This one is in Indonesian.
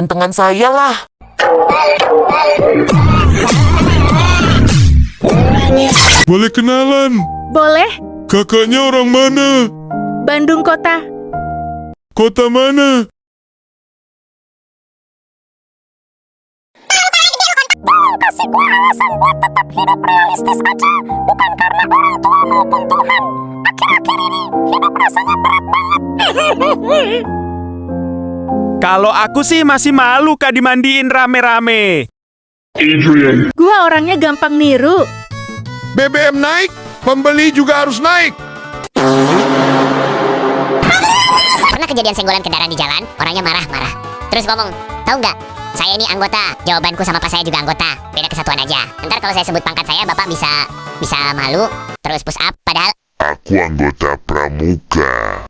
kegantengan saya lah. Boleh kenalan? Boleh, Kakaknya orang mana? Bandung Kota. Kota mana? Kasih gue alasan buat tetap hidup realistis aja, bukan karena orang tua maupun Tuhan. Akhir-akhir ini hidup rasanya berat banget. Kalau aku sih masih malu Kak dimandiin rame-rame. Gua orangnya gampang niru. BBM naik, pembeli juga harus naik. Pernah kejadian senggolan kendaraan di jalan, orangnya marah-marah. Terus ngomong, tahu nggak? Saya ini anggota. Jawabanku sama pas saya juga anggota. Beda kesatuan aja. Ntar kalau saya sebut pangkat saya, Bapak bisa malu, terus push up. Padahal Aku anggota pramuka.